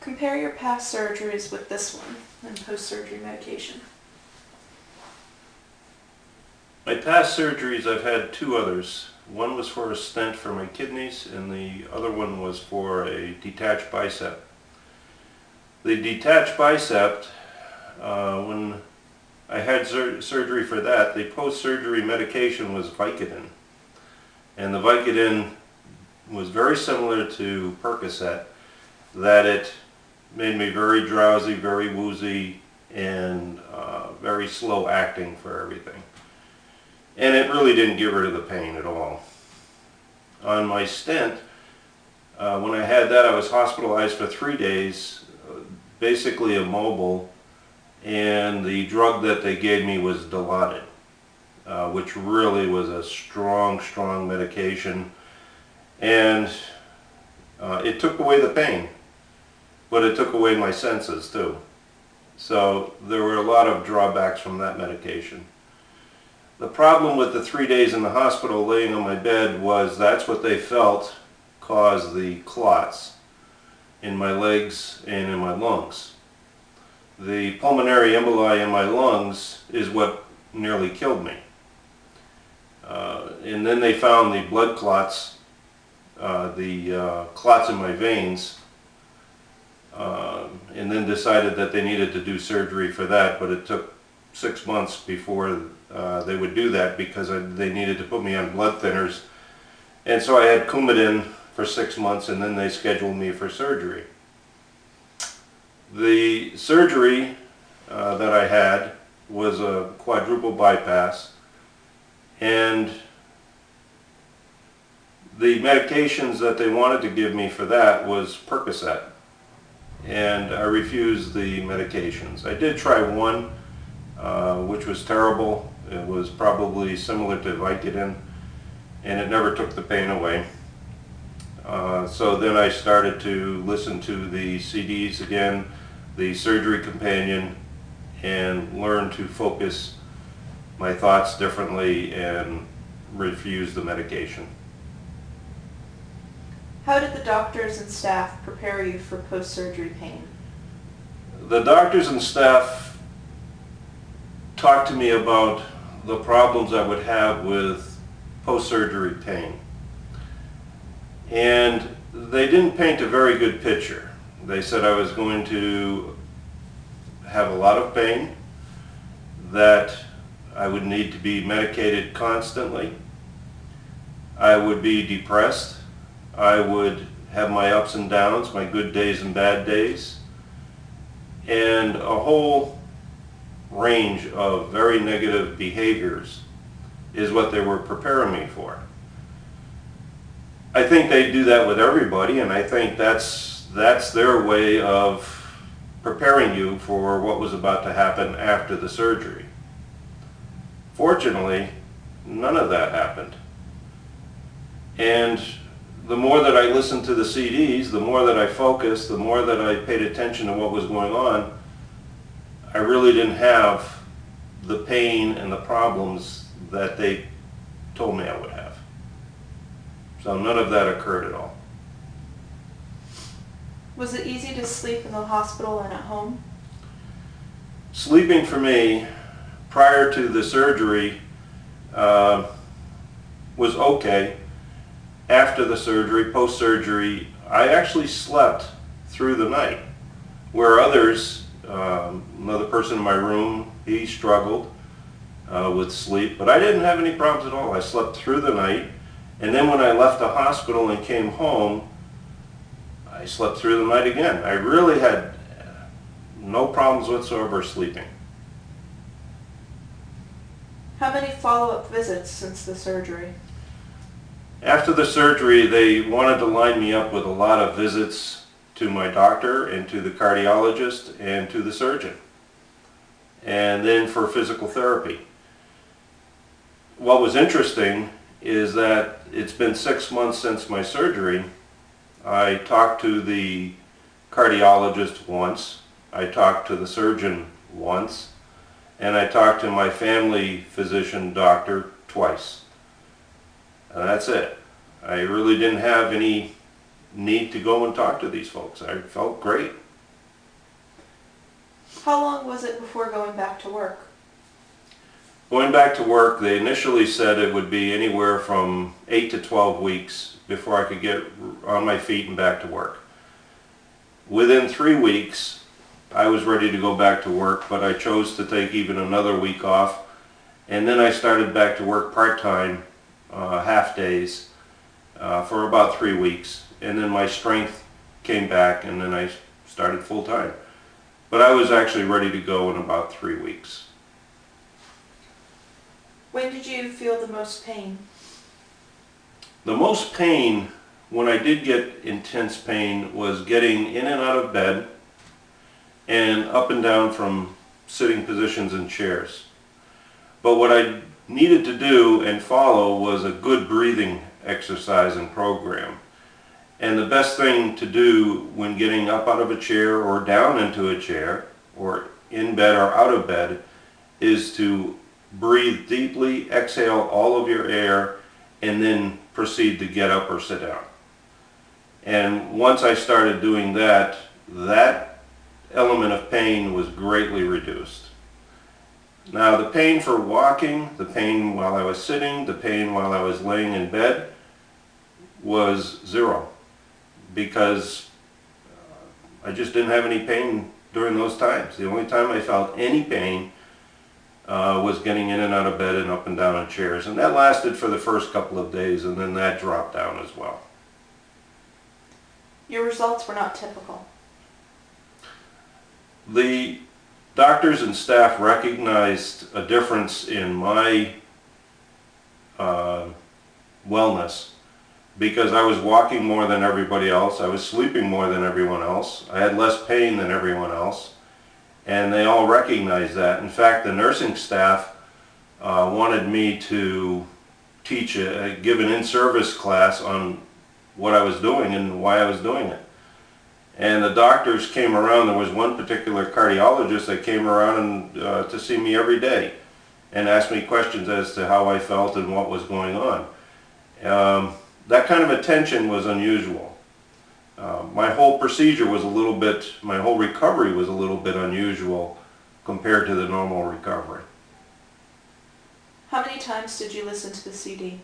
Compare your past surgeries with this one and post-surgery medication. My past surgeries, I've had two others. One was for a stent for my kidneys, and the other one was for a detached bicep. The detached bicep, when I had surgery for that, the post-surgery medication was Vicodin. And the Vicodin was very similar to Percocet, that it made me very drowsy, very woozy, and very slow acting for everything. And it really didn't get rid of the pain at all. On my stent, when I had that, I was hospitalized for 3 days, basically immobile, and the drug that they gave me was Dilaudid, which really was a strong medication, and it took away the pain, but it took away my senses too. So there were a lot of drawbacks from that medication. The problem with the 3 days in the hospital laying on my bed was that's what they felt caused the clots in my legs and in my lungs. The pulmonary emboli in my lungs is what nearly killed me. And then they found the blood clots, clots in my veins, and then decided that they needed to do surgery for that, but it took 6 months before they would do that because they needed to put me on blood thinners. And so I had Coumadin for 6 months, and then they scheduled me for surgery. The surgery that I had was a quadruple bypass, and the medications that they wanted to give me for that was Percocet, and I refused the medications. I did try one, which was terrible. It was probably similar to Vicodin, and it never took the pain away. So then I started to listen to the CDs again, the surgery companion, and learn to focus my thoughts differently and refuse the medication. How did the doctors and staff prepare you for post-surgery pain? The doctors and staff talked to me about the problems I would have with post-surgery pain. And they didn't paint a very good picture. They said I was going to have a lot of pain, that I would need to be medicated constantly, I would be depressed, I would have my ups and downs, my good days and bad days, and a whole range of very negative behaviors is what they were preparing me for. I think they do that with everybody, and I think that's their way of preparing you for what was about to happen after the surgery. Fortunately, none of that happened. And the more that I listened to the CDs, the more that I focused, the more that I paid attention to what was going on, I really didn't have the pain and the problems that they told me I would have. So none of that occurred at all. Was it easy to sleep in the hospital and at home? Sleeping for me prior to the surgery was okay. After the surgery, post-surgery, I actually slept through the night, where others, another person in my room, he struggled with sleep, but I didn't have any problems at all. I slept through the night, and then when I left the hospital and came home, I slept through the night again. I really had no problems whatsoever sleeping. How many follow-up visits since the surgery? After the surgery, they wanted to line me up with a lot of visits to my doctor and to the cardiologist and to the surgeon, and then for physical therapy. What was interesting is that it's been 6 months since my surgery. I talked to the cardiologist once, I talked to the surgeon once, and I talked to my family physician doctor twice. And that's it. I really didn't have any need to go and talk to these folks. I felt great. How long was it before going back to work? Going back to work, they initially said it would be anywhere from 8 to 12 weeks before I could get on my feet and back to work. Within 3 weeks, I was ready to go back to work, but I chose to take even another week off. And then I started back to work part-time, half days, for about 3 weeks. And then my strength came back, and then I started full-time. But I was actually ready to go in about 3 weeks. When did you feel the most pain? The most pain, when I did get intense pain, was getting in and out of bed and up and down from sitting positions in chairs. But what I needed to do and follow was a good breathing exercise and program. And the best thing to do when getting up out of a chair or down into a chair or in bed or out of bed is to breathe deeply, exhale all of your air, and then proceed to get up or sit down. And once I started doing that, that element of pain was greatly reduced. Now the pain for walking, the pain while I was sitting, the pain while I was laying in bed was zero, because I just didn't have any pain during those times. The only time I felt any pain was getting in and out of bed and up and down in chairs, and that lasted for the first couple of days, and then that dropped down as well. Your results were not typical. The doctors and staff recognized a difference in my wellness, because I was walking more than everybody else, I was sleeping more than everyone else, I had less pain than everyone else, and they all recognized that. In fact, the nursing staff wanted me to teach, give an in-service class on what I was doing and why I was doing it. And the doctors came around. There was one particular cardiologist that came around to see me every day and asked me questions as to how I felt and what was going on. That kind of attention was unusual. My whole procedure was a little bit, my whole recovery was a little bit unusual compared to the normal recovery. How many times did you listen to the CD?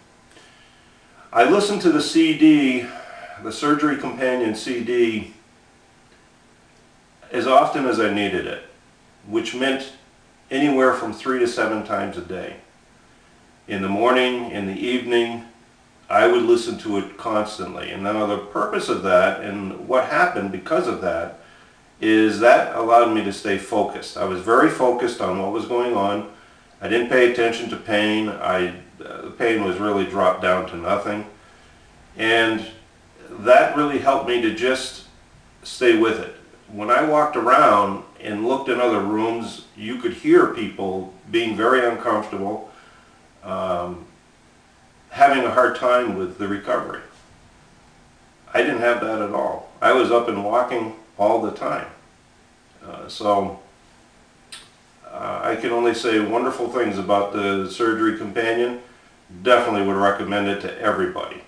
I listened to the CD, the Surgery Companion CD, as often as I needed it, which meant anywhere from 3 to 7 times a day. In the morning, in the evening, I would listen to it constantly. And now the purpose of that, and what happened because of that, is that allowed me to stay focused. I was very focused on what was going on. I didn't pay attention to pain. The pain was really dropped down to nothing. And that really helped me to just stay with it. When I walked around and looked in other rooms, you could hear people being very uncomfortable, having a hard time with the recovery. I didn't have that at all. I was up and walking all the time. I can only say wonderful things about the Surgery Companion. Definitely would recommend it to everybody.